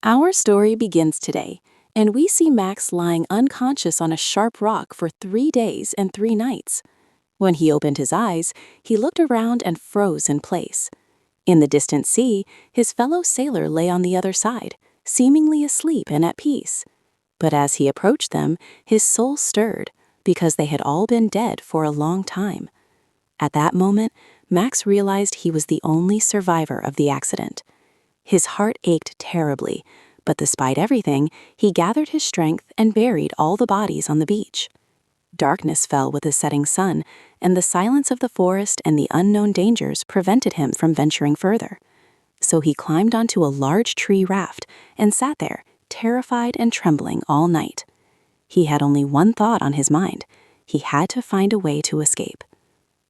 Our story begins today, and we see Max lying unconscious on a sharp rock for 3 days and 3 nights. When he opened his eyes, he looked around and froze in place. In the distant sea, his fellow sailor lay on the other side, seemingly asleep and at peace. But as he approached them, his soul stirred, because they had all been dead for a long time. At that moment, Max realized he was the only survivor of the accident. His heart ached terribly, but despite everything, he gathered his strength and buried all the bodies on the beach. Darkness fell with the setting sun, and the silence of the forest and the unknown dangers prevented him from venturing further. So he climbed onto a large tree raft and sat there, terrified and trembling all night. He had only one thought on his mind: he had to find a way to escape.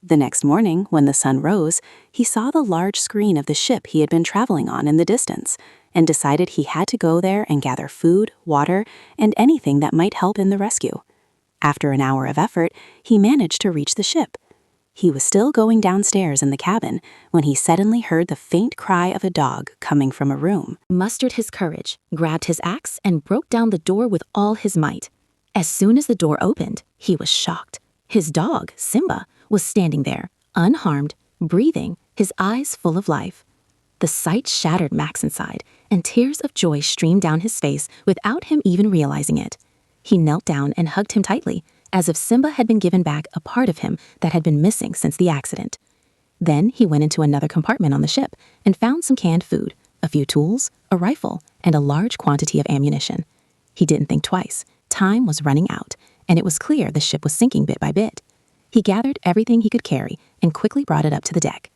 The next morning, when the sun rose, he saw the large screen of the ship he had been traveling on in the distance, and decided he had to go there and gather food, water, and anything that might help in the rescue. After an hour of effort, he managed to reach the ship. He was still going downstairs in the cabin when he suddenly heard the faint cry of a dog coming from a room. He mustered his courage, grabbed his axe, and broke down the door with all his might. As soon as the door opened, he was shocked. His dog, Simba, was standing there, unharmed, breathing, his eyes full of life. The sight shattered Max inside, and tears of joy streamed down his face without him even realizing it. He knelt down and hugged him tightly, as if Simba had been given back a part of him that had been missing since the accident. Then he went into another compartment on the ship and found some canned food, a few tools, a rifle, and a large quantity of ammunition. He didn't think twice. Time was running out, and it was clear the ship was sinking bit by bit. He gathered everything he could carry and quickly brought it up to the deck.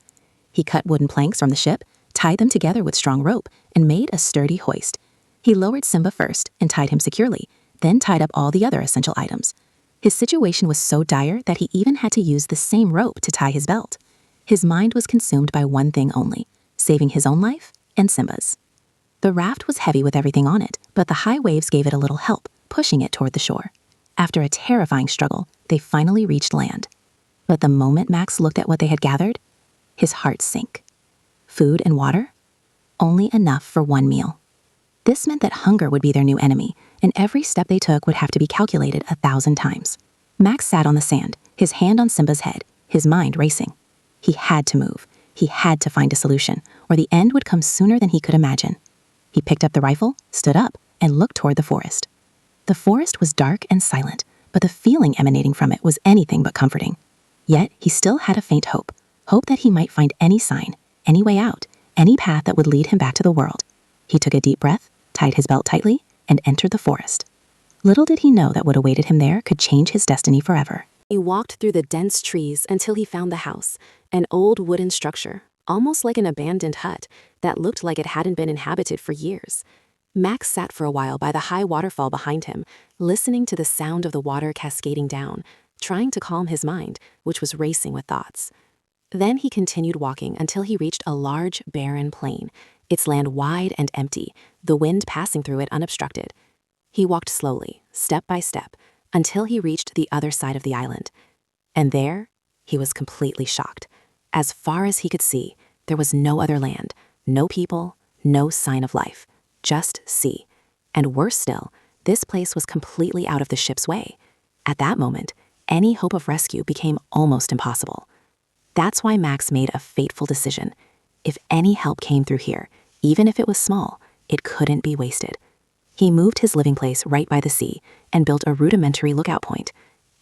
He cut wooden planks from the ship, tied them together with strong rope, and made a sturdy hoist. He lowered Simba first and tied him securely, then tied up all the other essential items. His situation was so dire that he even had to use the same rope to tie his belt. His mind was consumed by one thing only: saving his own life and Simba's. The raft was heavy with everything on it, but the high waves gave it a little help, pushing it toward the shore. After a terrifying struggle, they finally reached land. But the moment Max looked at what they had gathered, his heart sank. Food and water? Only enough for one meal. This meant that hunger would be their new enemy, and every step they took would have to be calculated 1,000 times. Max sat on the sand, his hand on Simba's head, his mind racing. He had to move. He had to find a solution, or the end would come sooner than he could imagine. He picked up the rifle, stood up, and looked toward the forest. The forest was dark and silent, but the feeling emanating from it was anything but comforting. Yet he still had a faint hope that he might find any sign, any way out, any path that would lead him back to the world. He took a deep breath, tied his belt tightly, and entered the forest. Little did he know that what awaited him there could change his destiny forever. He walked through the dense trees until he found the house, an old wooden structure, almost like an abandoned hut, that looked like it hadn't been inhabited for years. Max sat for a while by the high waterfall behind him, listening to the sound of the water cascading down, trying to calm his mind, which was racing with thoughts. Then he continued walking until he reached a large, barren plain, its land wide and empty, the wind passing through it unobstructed. He walked slowly, step by step, until he reached the other side of the island. And there, he was completely shocked. As far as he could see, there was no other land, no people, no sign of life. Just sea. And worse still, this place was completely out of the ship's way. At that moment, any hope of rescue became almost impossible. That's why Max made a fateful decision. If any help came through here, even if it was small, it couldn't be wasted. He moved his living place right by the sea and built a rudimentary lookout point.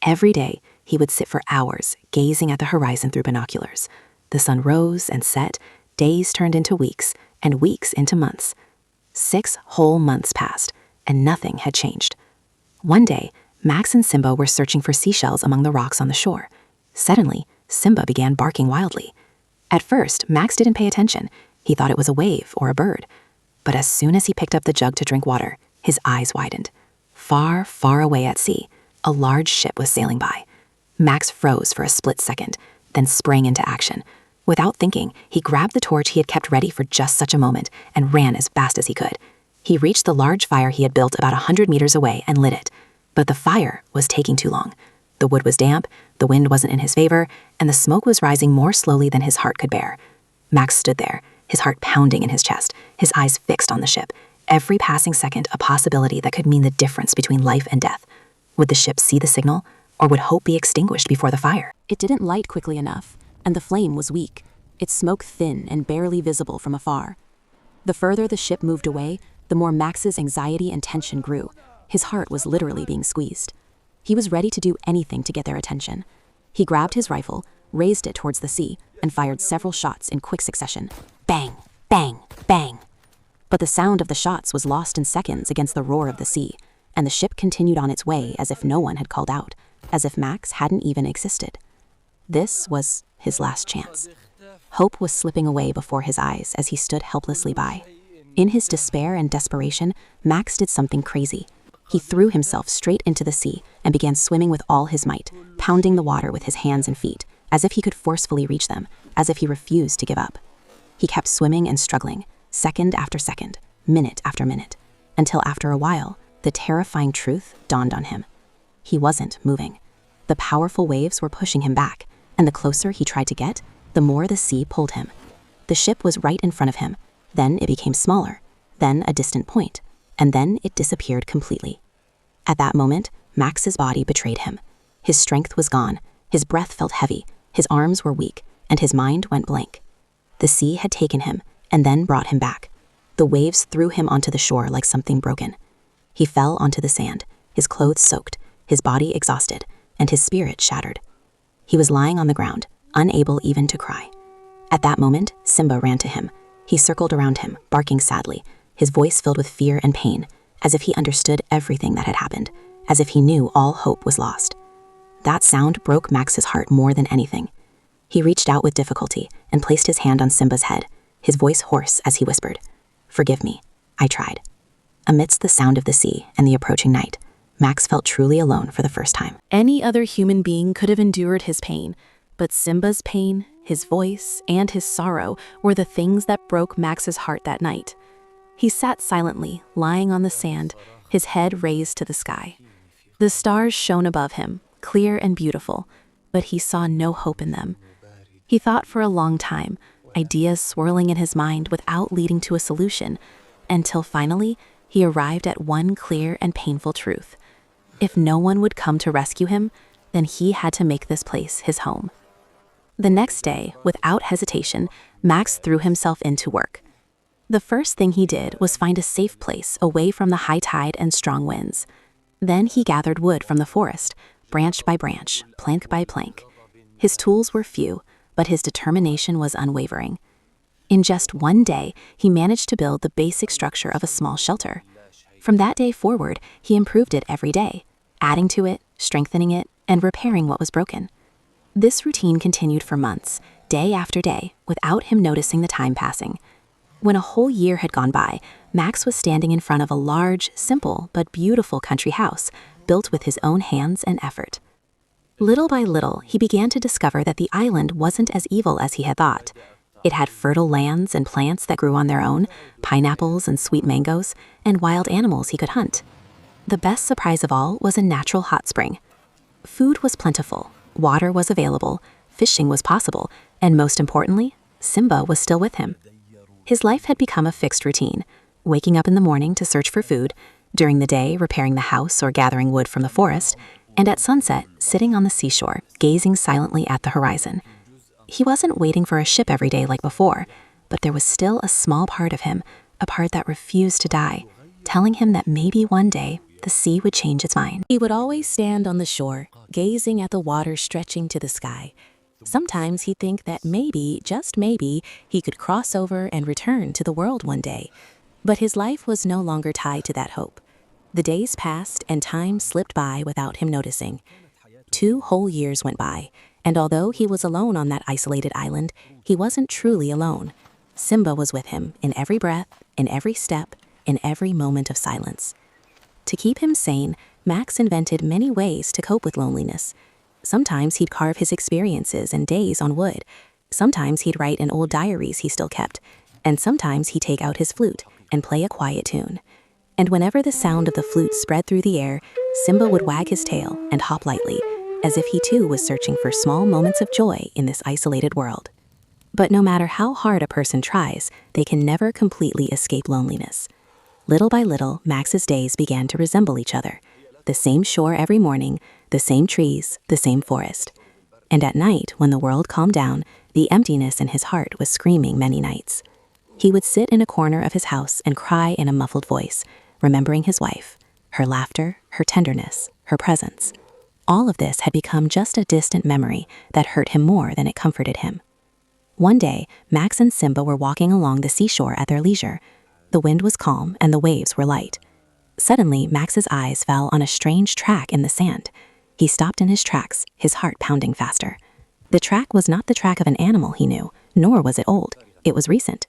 Every day, he would sit for hours, gazing at the horizon through binoculars. The sun rose and set, days turned into weeks, and weeks into months. 6 whole months passed, and nothing had changed. One day, Max and Simba were searching for seashells among the rocks on the shore. Suddenly, Simba began barking wildly. At first, Max didn't pay attention. He thought it was a wave or a bird. But as soon as he picked up the jug to drink water, his eyes widened. Far, far away at sea, a large ship was sailing by. Max froze for a split second, then sprang into action. Without thinking, he grabbed the torch he had kept ready for just such a moment and ran as fast as he could. He reached the large fire he had built about 100 meters away and lit it. But the fire was taking too long. The wood was damp, the wind wasn't in his favor, and the smoke was rising more slowly than his heart could bear. Max stood there, his heart pounding in his chest, his eyes fixed on the ship, Every passing second a possibility that could mean the difference between life and death. Would the ship see the signal, or would hope be extinguished before the fire? It didn't light quickly enough, and the flame was weak, its smoke thin and barely visible from afar. The further the ship moved away, the more Max's anxiety and tension grew. His heart was literally being squeezed. He was ready to do anything to get their attention. He grabbed his rifle, raised it towards the sea, and fired several shots in quick succession. Bang, bang, bang. But the sound of the shots was lost in seconds against the roar of the sea, and the ship continued on its way as if no one had called out, as if Max hadn't even existed. This was his last chance. Hope was slipping away before his eyes as he stood helplessly by. In his despair and desperation, Max did something crazy. He threw himself straight into the sea and began swimming with all his might, pounding the water with his hands and feet, as if he could forcefully reach them, as if he refused to give up. He kept swimming and struggling, second after second, minute after minute, until after a while, the terrifying truth dawned on him. He wasn't moving. The powerful waves were pushing him back, and the closer he tried to get, the more the sea pulled him. The ship was right in front of him, then it became smaller, then a distant point, and then it disappeared completely. At that moment, Max's body betrayed him. His strength was gone, his breath felt heavy, his arms were weak, and his mind went blank. The sea had taken him, and then brought him back. The waves threw him onto the shore like something broken. He fell onto the sand, his clothes soaked, his body exhausted, and his spirit shattered. He was lying on the ground, unable even to cry. At that moment, Simba ran to him. He circled around him, barking sadly, his voice filled with fear and pain, as if he understood everything that had happened, as if he knew all hope was lost. That sound broke Max's heart more than anything. He reached out with difficulty and placed his hand on Simba's head, his voice hoarse as he whispered, "Forgive me, I tried." Amidst the sound of the sea and the approaching night, Max felt truly alone for the first time. Any other human being could have endured his pain, but Simba's pain, his voice, and his sorrow were the things that broke Max's heart that night. He sat silently, lying on the sand, his head raised to the sky. The stars shone above him, clear and beautiful, but he saw no hope in them. He thought for a long time, ideas swirling in his mind without leading to a solution, until finally he arrived at one clear and painful truth. If no one would come to rescue him, then he had to make this place his home. The next day, without hesitation, Max threw himself into work. The first thing he did was find a safe place away from the high tide and strong winds. Then he gathered wood from the forest, branch by branch, plank by plank. His tools were few, but his determination was unwavering. In just one day, he managed to build the basic structure of a small shelter. From that day forward, he improved it every day, adding to it, strengthening it, and repairing what was broken. This routine continued for months, day after day, without him noticing the time passing. When a whole year had gone by, Max was standing in front of a large, simple, but beautiful country house, built with his own hands and effort. Little by little, he began to discover that the island wasn't as evil as he had thought. It had fertile lands and plants that grew on their own, pineapples and sweet mangoes, and wild animals he could hunt. The best surprise of all was a natural hot spring. Food was plentiful, water was available, fishing was possible, and most importantly, Simba was still with him. His life had become a fixed routine, waking up in the morning to search for food, during the day repairing the house or gathering wood from the forest, and at sunset, sitting on the seashore, gazing silently at the horizon. He wasn't waiting for a ship every day like before, but there was still a small part of him, a part that refused to die, telling him that maybe one day the sea would change its mind. He would always stand on the shore, gazing at the water stretching to the sky. Sometimes he'd think that maybe, just maybe, he could cross over and return to the world one day. But his life was no longer tied to that hope. The days passed and time slipped by without him noticing. 2 whole years went by, and although he was alone on that isolated island, he wasn't truly alone. Simba was with him in every breath, in every step, in every moment of silence. To keep him sane, Max invented many ways to cope with loneliness. Sometimes he'd carve his experiences and days on wood. Sometimes he'd write in old diaries he still kept. And sometimes he'd take out his flute and play a quiet tune. And whenever the sound of the flute spread through the air, Simba would wag his tail and hop lightly, as if he too was searching for small moments of joy in this isolated world. But no matter how hard a person tries, they can never completely escape loneliness. Little by little, Max's days began to resemble each other. The same shore every morning, the same trees, the same forest. And at night, when the world calmed down, the emptiness in his heart was screaming many nights. He would sit in a corner of his house and cry in a muffled voice, remembering his wife, her laughter, her tenderness, her presence. All of this had become just a distant memory that hurt him more than it comforted him. One day, Max and Simba were walking along the seashore at their leisure. The wind was calm and the waves were light. Suddenly, Max's eyes fell on a strange track in the sand. He stopped in his tracks, his heart pounding faster. The track was not the track of an animal he knew, nor was it old. It was recent.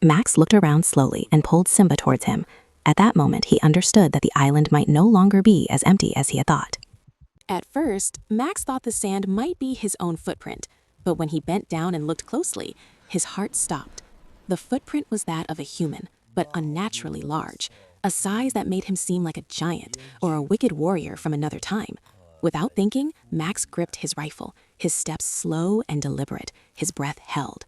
Max looked around slowly and pulled Simba towards him. At that moment, he understood that the island might no longer be as empty as he had thought. At first, Max thought the sand might be his own footprint, but when he bent down and looked closely, his heart stopped. The footprint was that of a human, but unnaturally large, a size that made him seem like a giant or a wicked warrior from another time. Without thinking, Max gripped his rifle, his steps slow and deliberate, his breath held.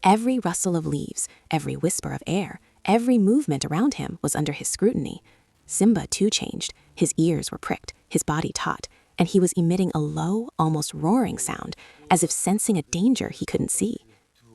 Every rustle of leaves, every whisper of air, every movement around him was under his scrutiny. Simba too changed. His ears were pricked, his body taut, and he was emitting a low, almost roaring sound, as if sensing a danger he couldn't see.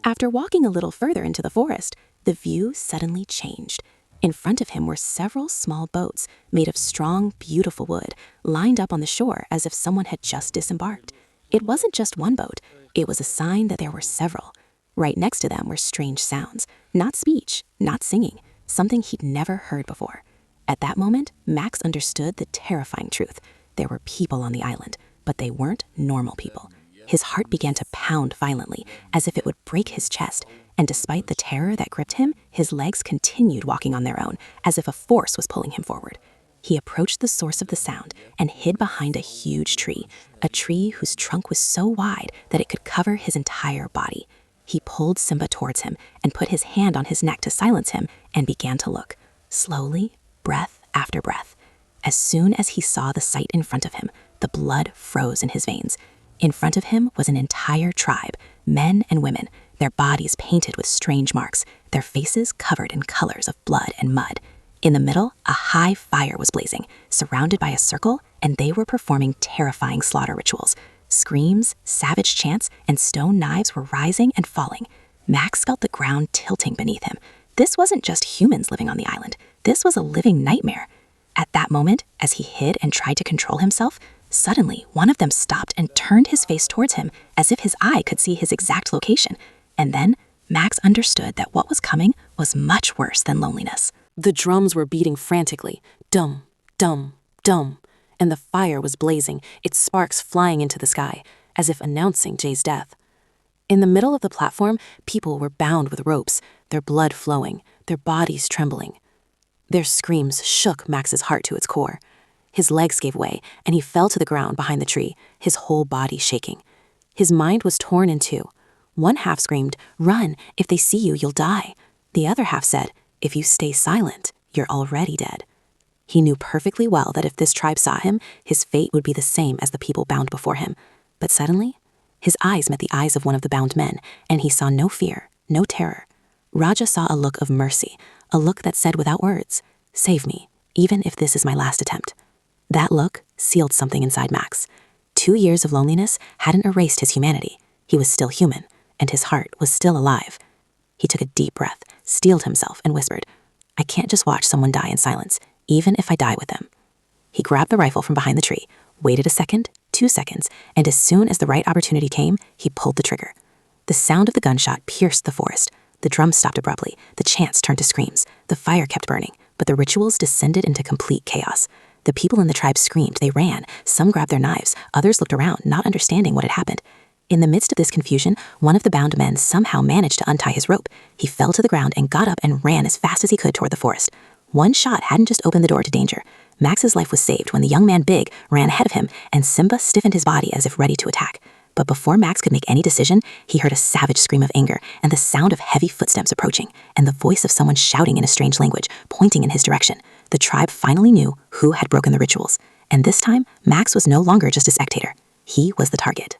After walking a little further into the forest, the view suddenly changed. In front of him were several small boats made of strong, beautiful wood, lined up on the shore as if someone had just disembarked. It wasn't just one boat, it was a sign that there were several. Right next to them were strange sounds, not speech, not singing, something he'd never heard before. At that moment, Max understood the terrifying truth. There were people on the island, but they weren't normal people. His heart began to pound violently, as if it would break his chest, and despite the terror that gripped him, his legs continued walking on their own, as if a force was pulling him forward. He approached the source of the sound and hid behind a huge tree, a tree whose trunk was so wide that it could cover his entire body. He pulled Simba towards him and put his hand on his neck to silence him and began to look, slowly, breath after breath. As soon as he saw the sight in front of him, the blood froze in his veins. In front of him was an entire tribe, men and women, their bodies painted with strange marks, their faces covered in colors of blood and mud. In the middle, a high fire was blazing, surrounded by a circle, and they were performing terrifying slaughter rituals. Screams, savage chants, and stone knives were rising and falling. Max felt the ground tilting beneath him. This wasn't just humans living on the island. This was a living nightmare. At that moment, as he hid and tried to control himself, suddenly one of them stopped and turned his face towards him as if his eye could see his exact location. And then Max understood that what was coming was much worse than loneliness. The drums were beating frantically, dum, dum, dum, and the fire was blazing, its sparks flying into the sky, as if announcing Jay's death. In the middle of the platform, people were bound with ropes, their blood flowing, their bodies trembling. Their screams shook Max's heart to its core. His legs gave way, and he fell to the ground behind the tree, his whole body shaking. His mind was torn in two. One half screamed, "Run, if they see you, you'll die." The other half said, "If you stay silent, you're already dead." He knew perfectly well that if this tribe saw him, his fate would be the same as the people bound before him. But suddenly, his eyes met the eyes of one of the bound men, and he saw no fear, no terror. Raja saw a look of mercy, a look that said without words, "Save me, even if this is my last attempt." That look sealed something inside Max. 2 years of loneliness hadn't erased his humanity. He was still human, and his heart was still alive. He took a deep breath, steeled himself, and whispered, "I can't just watch someone die in silence, even if I die with them." He grabbed the rifle from behind the tree, waited a second, 2 seconds, and as soon as the right opportunity came, he pulled the trigger. The sound of the gunshot pierced the forest. The drums stopped abruptly, the chants turned to screams, the fire kept burning, but the rituals descended into complete chaos. The people in the tribe screamed, they ran, some grabbed their knives, others looked around, not understanding what had happened. In the midst of this confusion, one of the bound men somehow managed to untie his rope. He fell to the ground and got up and ran as fast as he could toward the forest. One shot hadn't just opened the door to danger. Max's life was saved when the young man Big ran ahead of him and Simba stiffened his body as if ready to attack. But before Max could make any decision, he heard a savage scream of anger and the sound of heavy footsteps approaching and the voice of someone shouting in a strange language, pointing in his direction. The tribe finally knew who had broken the rituals. And this time, Max was no longer just a spectator. He was the target.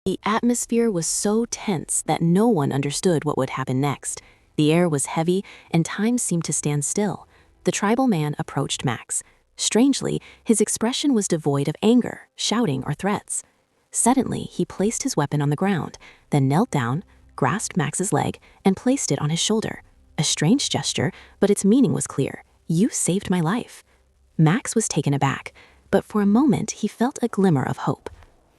The atmosphere was so tense that no one understood what would happen next. The air was heavy, and time seemed to stand still. The tribal man approached Max. Strangely, his expression was devoid of anger, shouting, or threats. Suddenly, he placed his weapon on the ground, then knelt down, grasped Max's leg, and placed it on his shoulder. A strange gesture, but its meaning was clear. "You saved my life." Max was taken aback, but for a moment he felt a glimmer of hope.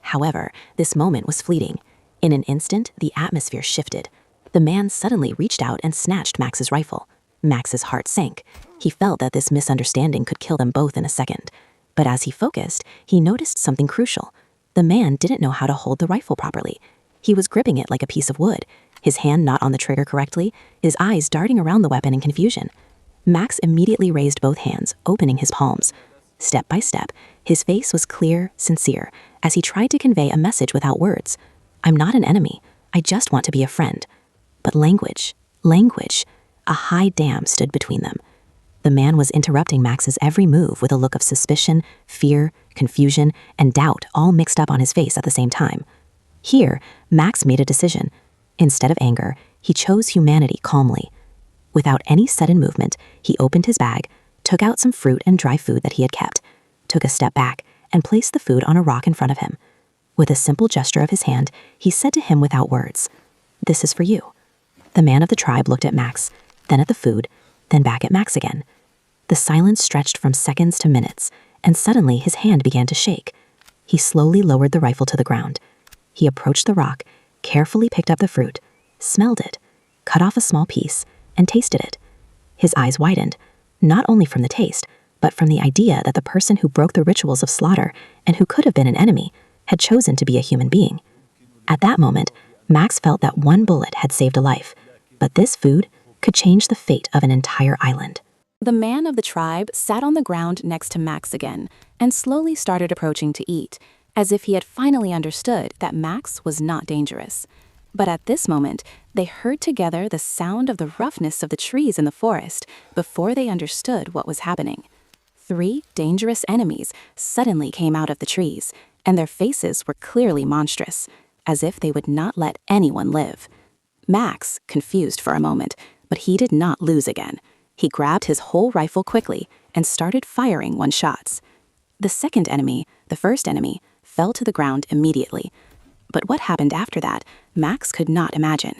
However, this moment was fleeting. In an instant, the atmosphere shifted. The man suddenly reached out and snatched Max's rifle. Max's heart sank. He felt that this misunderstanding could kill them both in a second. But as he focused, he noticed something crucial. The man didn't know how to hold the rifle properly. He was gripping it like a piece of wood, his hand not on the trigger correctly, his eyes darting around the weapon in confusion. Max immediately raised both hands, opening his palms. Step by step, his face was clear, sincere, as he tried to convey a message without words. "I'm not an enemy. I just want to be a friend." But language. A high dam stood between them. The man was interrupting Max's every move with a look of suspicion, fear, confusion, and doubt all mixed up on his face at the same time. Here, Max made a decision. Instead of anger, he chose humanity calmly. Without any sudden movement, he opened his bag, took out some fruit and dry food that he had kept, took a step back, and placed the food on a rock in front of him. With a simple gesture of his hand, he said to him without words, "This is for you." The man of the tribe looked at Max, then at the food, then back at Max again. The silence stretched from seconds to minutes, and suddenly his hand began to shake. He slowly lowered the rifle to the ground. He approached the rock, carefully picked up the fruit, smelled it, cut off a small piece, and tasted it. His eyes widened, not only from the taste, but from the idea that the person who broke the rituals of slaughter and who could have been an enemy had chosen to be a human being. At that moment, Max felt that one bullet had saved a life, but this food could change the fate of an entire island. The man of the tribe sat on the ground next to Max again and slowly started approaching to eat, as if he had finally understood that Max was not dangerous. But at this moment, they heard together the sound of the roughness of the trees in the forest before they understood what was happening. 3 dangerous enemies suddenly came out of the trees, and their faces were clearly monstrous, as if they would not let anyone live. Max, confused for a moment, but he did not lose again. He grabbed his whole rifle quickly and started firing one-shots. The second enemy, the first enemy, fell to the ground immediately. But what happened after that, Max could not imagine.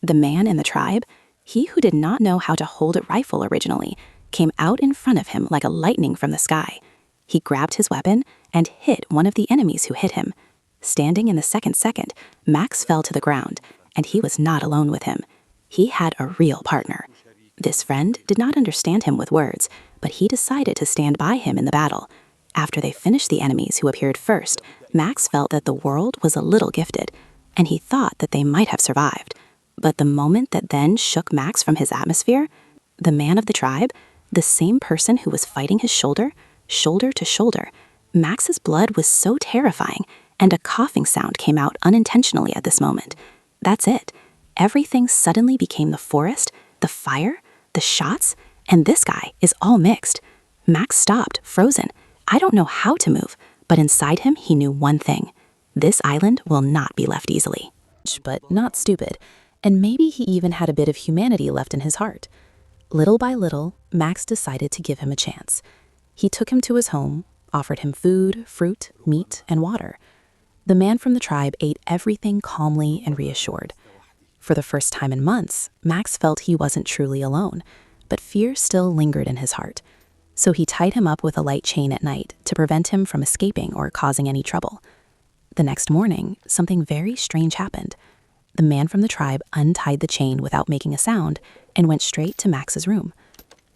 The man in the tribe, he who did not know how to hold a rifle originally, came out in front of him like a lightning from the sky. He grabbed his weapon and hit one of the enemies who hit him. Standing in the second, Max fell to the ground, and he was not alone with him. He had a real partner. This friend did not understand him with words, but he decided to stand by him in the battle. After they finished the enemies who appeared first, Max felt that the world was a little gifted, and he thought that they might have survived. But the moment that then shook Max from his atmosphere, the man of the tribe, the same person who was fighting his shoulder to shoulder, Max's blood was so terrifying, and a coughing sound came out unintentionally at this moment. That's it. Everything suddenly became the forest, the fire, the shots, and this guy is all mixed. Max stopped, frozen. I don't know how to move, but inside him he knew one thing. This island will not be left easily. But not stupid, and maybe he even had a bit of humanity left in his heart. Little by little, Max decided to give him a chance. He took him to his home, offered him food, fruit, meat, and water. The man from the tribe ate everything calmly and reassured. For the first time in months, Max felt he wasn't truly alone, but fear still lingered in his heart. So he tied him up with a light chain at night to prevent him from escaping or causing any trouble. The next morning, something very strange happened. The man from the tribe untied the chain without making a sound and went straight to Max's room.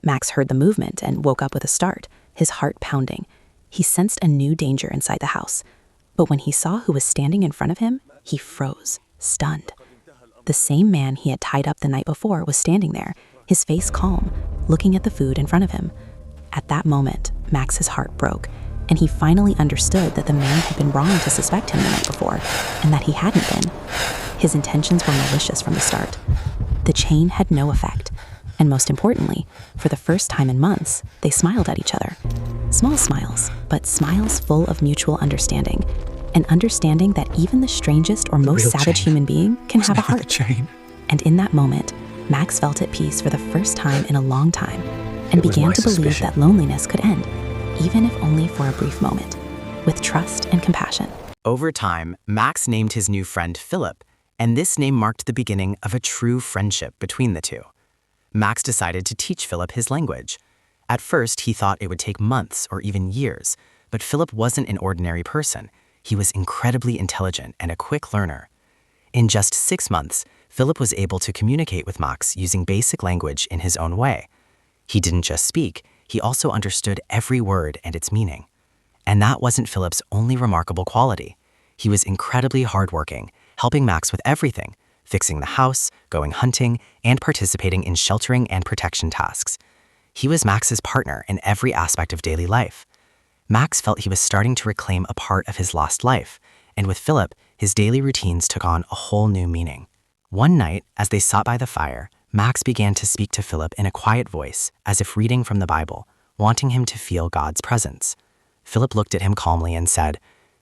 Max heard the movement and woke up with a start, his heart pounding. He sensed a new danger inside the house. But when he saw who was standing in front of him, he froze, stunned. The same man he had tied up the night before was standing there, his face calm, looking at the food in front of him. At that moment, Max's heart broke, and he finally understood that the man had been wrong to suspect him the night before, and that he hadn't been. His intentions were malicious from the start. The chain had no effect, and most importantly, for the first time in months, they smiled at each other. Small smiles, but smiles full of mutual understanding, an understanding that even the strangest or most savage human being can have a heart. And in that moment, Max felt at peace for the first time in a long time, and It was began my to believe suspicion. that loneliness could end, even if only for a brief moment, with trust and compassion. Over time, Max named his new friend Philip, and this name marked the beginning of a true friendship between the two. Max decided to teach Philip his language. At first, he thought it would take months or even years, but Philip wasn't an ordinary person. He was incredibly intelligent and a quick learner. In just 6 months, Philip was able to communicate with Max using basic language in his own way. He didn't just speak, he also understood every word and its meaning. And that wasn't Philip's only remarkable quality. He was incredibly hardworking, helping Max with everything, fixing the house, going hunting, and participating in sheltering and protection tasks. He was Max's partner in every aspect of daily life. Max felt he was starting to reclaim a part of his lost life, and with Philip, his daily routines took on a whole new meaning. One night, as they sat by the fire, Max began to speak to Philip in a quiet voice, as if reading from the Bible, wanting him to feel God's presence. Philip looked at him calmly and said,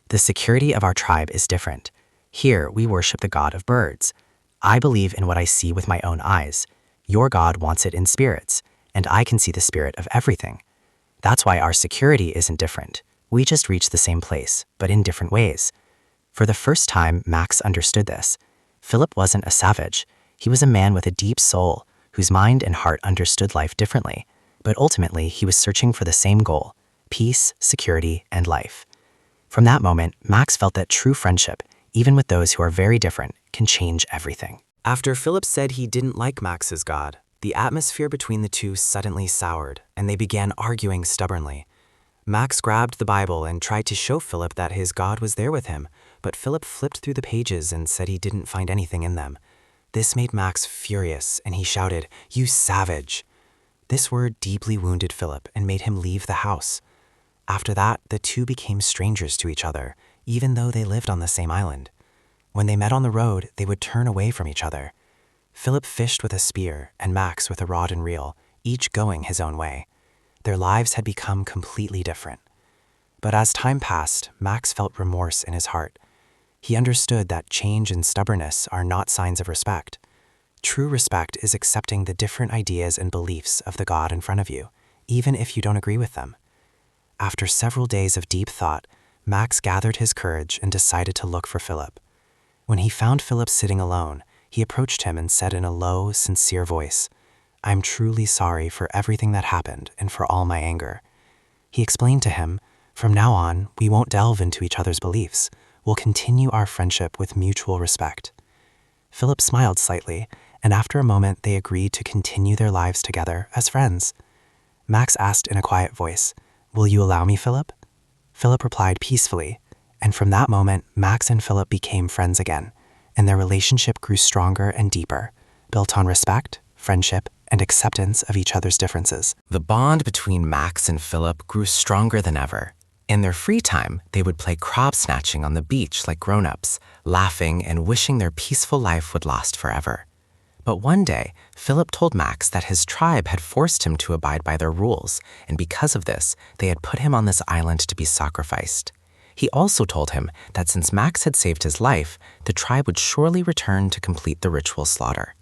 "The security of our tribe is different. Here, we worship the God of birds. I believe in what I see with my own eyes. Your God wants it in spirits, and I can see the spirit of everything. That's why our security isn't different. We just reach the same place, but in different ways." For the first time, Max understood this. Philip wasn't a savage. He was a man with a deep soul, whose mind and heart understood life differently. But ultimately, he was searching for the same goal: peace, security, and life. From that moment, Max felt that true friendship, even with those who are very different, can change everything. After Philip said he didn't like Max's God, the atmosphere between the two suddenly soured, and they began arguing stubbornly. Max grabbed the Bible and tried to show Philip that his God was there with him, but Philip flipped through the pages and said he didn't find anything in them. This made Max furious, and he shouted, "You savage!" This word deeply wounded Philip and made him leave the house. After that, the two became strangers to each other, even though they lived on the same island. When they met on the road, they would turn away from each other. Philip fished with a spear and Max with a rod and reel, each going his own way. Their lives had become completely different. But as time passed, Max felt remorse in his heart. He understood that change and stubbornness are not signs of respect. True respect is accepting the different ideas and beliefs of the God in front of you, even if you don't agree with them. After several days of deep thought, Max gathered his courage and decided to look for Philip. When he found Philip sitting alone, he approached him and said in a low, sincere voice, "I'm truly sorry for everything that happened and for all my anger." He explained to him, "From now on, we won't delve into each other's beliefs. We'll continue our friendship with mutual respect." Philip smiled slightly, and after a moment they agreed to continue their lives together as friends. Max asked in a quiet voice, "Will you allow me, Philip?" Philip replied peacefully, and from that moment, Max and Philip became friends again, and their relationship grew stronger and deeper, built on respect, friendship, and acceptance of each other's differences. The bond between Max and Philip grew stronger than ever. In their free time, they would play crab snatching on the beach like grown-ups, laughing and wishing their peaceful life would last forever. But one day, Philip told Max that his tribe had forced him to abide by their rules, and because of this, they had put him on this island to be sacrificed. He also told him that since Max had saved his life, the tribe would surely return to complete the ritual slaughter.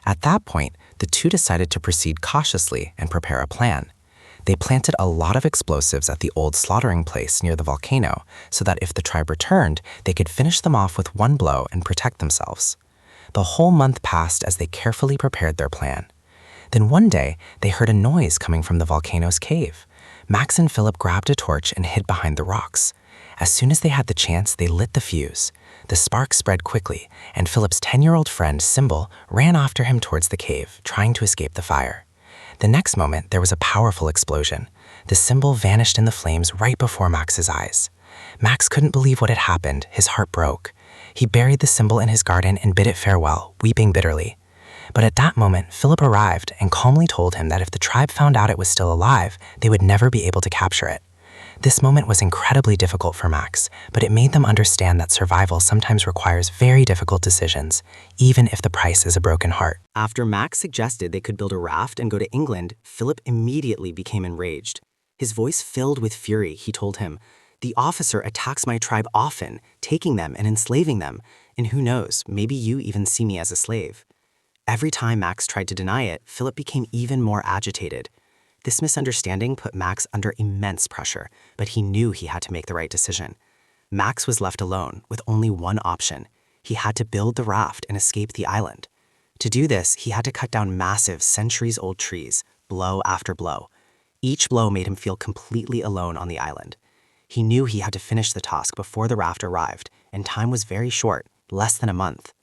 At that point, the two decided to proceed cautiously and prepare a plan. They planted a lot of explosives at the old slaughtering place near the volcano so that if the tribe returned, they could finish them off with one blow and protect themselves. The whole month passed as they carefully prepared their plan. Then one day, they heard a noise coming from the volcano's cave. Max and Philip grabbed a torch and hid behind the rocks. As soon as they had the chance, they lit the fuse. The spark spread quickly, and Philip's 10-year-old friend, Symbol, ran after him towards the cave, trying to escape the fire. The next moment, there was a powerful explosion. The Symbol vanished in the flames right before Max's eyes. Max couldn't believe what had happened. His heart broke. He buried the Symbol in his garden and bid it farewell, weeping bitterly. But at that moment, Philip arrived and calmly told him that if the tribe found out it was still alive, they would never be able to capture it. This moment was incredibly difficult for Max, but it made them understand that survival sometimes requires very difficult decisions, even if the price is a broken heart. After Max suggested they could build a raft and go to England, Philip immediately became enraged. His voice filled with fury. He told him, "The officer attacks my tribe often, taking them and enslaving them, and who knows, maybe you even see me as a slave." Every time Max tried to deny it, Philip became even more agitated. This misunderstanding put Max under immense pressure, but he knew he had to make the right decision. Max was left alone with only one option. He had to build the raft and escape the island. To do this, he had to cut down massive, centuries-old trees, blow after blow. Each blow made him feel completely alone on the island. He knew he had to finish the task before the raft arrived, and time was very short, less than a month.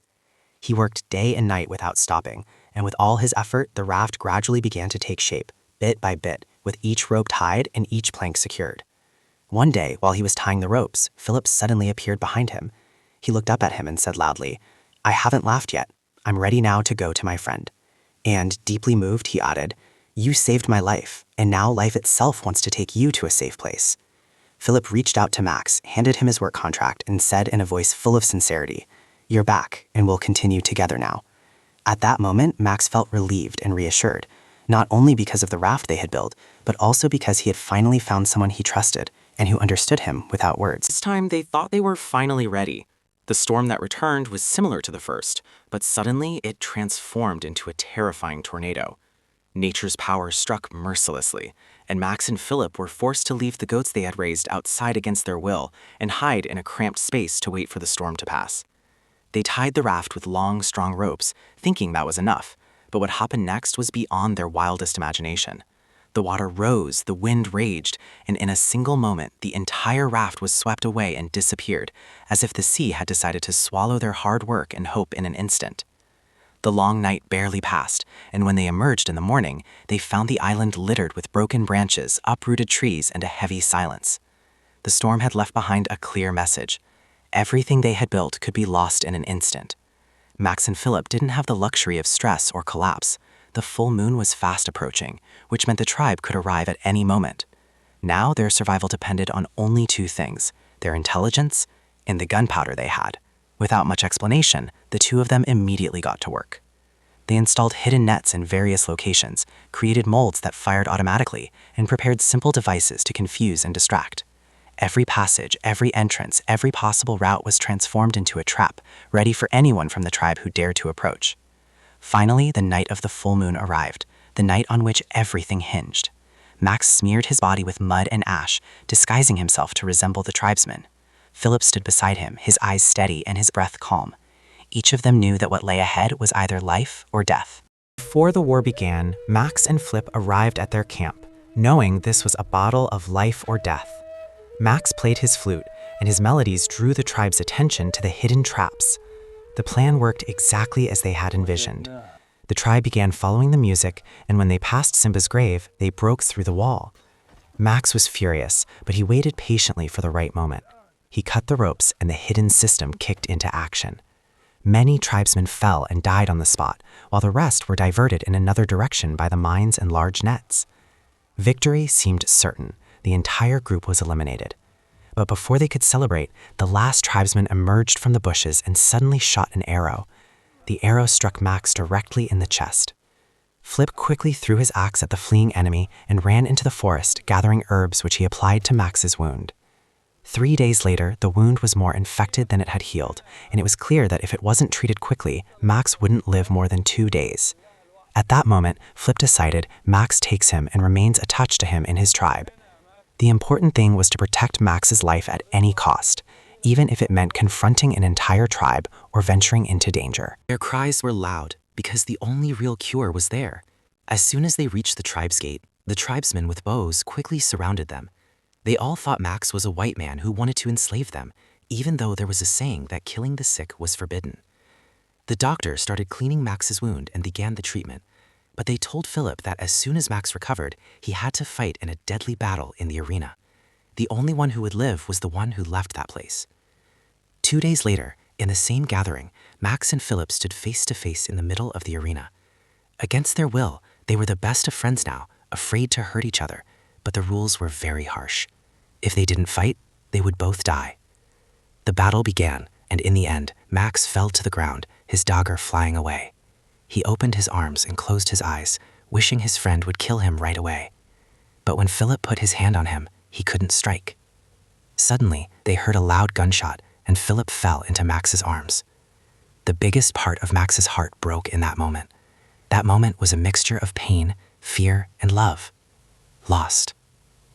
He worked day and night without stopping, and with all his effort, the raft gradually began to take shape, bit by bit, with each rope tied and each plank secured. One day, while he was tying the ropes, Philip suddenly appeared behind him. He looked up at him and said loudly, "I haven't laughed yet. I'm ready now to go to my friend." And, deeply moved, he added, "You saved my life, and now life itself wants to take you to a safe place." Philip reached out to Max, handed him his work contract, and said in a voice full of sincerity, "You're back, and we'll continue together now." At that moment, Max felt relieved and reassured, not only because of the raft they had built, but also because he had finally found someone he trusted and who understood him without words. This time, they thought they were finally ready. The storm that returned was similar to the first, but suddenly it transformed into a terrifying tornado. Nature's power struck mercilessly, and Max and Philip were forced to leave the goats they had raised outside against their will and hide in a cramped space to wait for the storm to pass. They tied the raft with long, strong ropes, thinking that was enough, but what happened next was beyond their wildest imagination. The water rose, the wind raged, and in a single moment, the entire raft was swept away and disappeared, as if the sea had decided to swallow their hard work and hope in an instant. The long night barely passed, and when they emerged in the morning, they found the island littered with broken branches, uprooted trees, and a heavy silence. The storm had left behind a clear message. Everything they had built could be lost in an instant. Max and Philip didn't have the luxury of stress or collapse. The full moon was fast approaching, which meant the tribe could arrive at any moment. Now their survival depended on only two things: their intelligence and the gunpowder they had. Without much explanation, the two of them immediately got to work. They installed hidden nets in various locations, created molds that fired automatically, and prepared simple devices to confuse and distract. Every passage, every entrance, every possible route was transformed into a trap, ready for anyone from the tribe who dared to approach. Finally, the night of the full moon arrived, the night on which everything hinged. Max smeared his body with mud and ash, disguising himself to resemble the tribesmen. Philip stood beside him, his eyes steady and his breath calm. Each of them knew that what lay ahead was either life or death. Before the war began, Max and Flip arrived at their camp, knowing this was a battle of life or death. Max played his flute, and his melodies drew the tribe's attention to the hidden traps. The plan worked exactly as they had envisioned. The tribe began following the music, and when they passed Simba's grave, they broke through the wall. Max was furious, but he waited patiently for the right moment. He cut the ropes, and the hidden system kicked into action. Many tribesmen fell and died on the spot, while the rest were diverted in another direction by the mines and large nets. Victory seemed certain. The entire group was eliminated. But before they could celebrate, the last tribesman emerged from the bushes and suddenly shot an arrow. The arrow struck Max directly in the chest. Flip quickly threw his axe at the fleeing enemy and ran into the forest, gathering herbs which he applied to Max's wound. 3 days later, the wound was more infected than it had healed, and it was clear that if it wasn't treated quickly, Max wouldn't live more than 2 days. At that moment, Flip decided Max takes him and remains attached to him in his tribe. The important thing was to protect Max's life at any cost, even if it meant confronting an entire tribe or venturing into danger. Their cries were loud because the only real cure was there. As soon as they reached the tribe's gate, the tribesmen with bows quickly surrounded them. They all thought Max was a white man who wanted to enslave them, even though there was a saying that killing the sick was forbidden. The doctor started cleaning Max's wound and began the treatment, but they told Philip that as soon as Max recovered, he had to fight in a deadly battle in the arena. The only one who would live was the one who left that place. 2 days later, in the same gathering, Max and Philip stood face to face in the middle of the arena. Against their will, they were the best of friends now, afraid to hurt each other, but the rules were very harsh. If they didn't fight, they would both die. The battle began, and in the end, Max fell to the ground, his dagger flying away. He opened his arms and closed his eyes, wishing his friend would kill him right away. But when Philip put his hand on him, he couldn't strike. Suddenly, they heard a loud gunshot, and Philip fell into Max's arms. The biggest part of Max's heart broke in that moment. That moment was a mixture of pain, fear, and love. lost.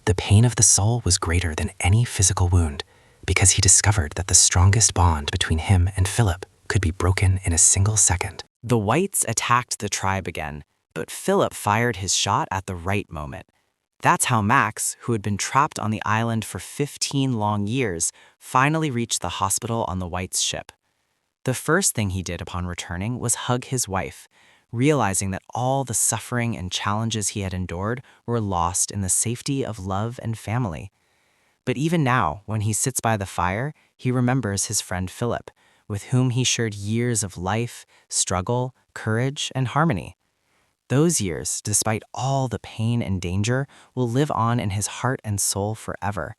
The pain of the soul was greater than any physical wound because he discovered that the strongest bond between him and Philip could be broken in a single second. The whites attacked the tribe again, but Philip fired his shot at the right moment. That's how Max, who had been trapped on the island for 15 long years, finally reached the hospital on the whites' ship. The first thing he did upon returning was hug his wife, realizing that all the suffering and challenges he had endured were lost in the safety of love and family. But even now, when he sits by the fire, he remembers his friend Philip, with whom he shared years of life, struggle, courage, and harmony. Those years, despite all the pain and danger, will live on in his heart and soul forever.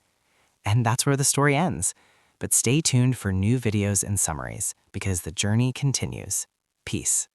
And that's where the story ends. But stay tuned for new videos and summaries, because the journey continues. Peace.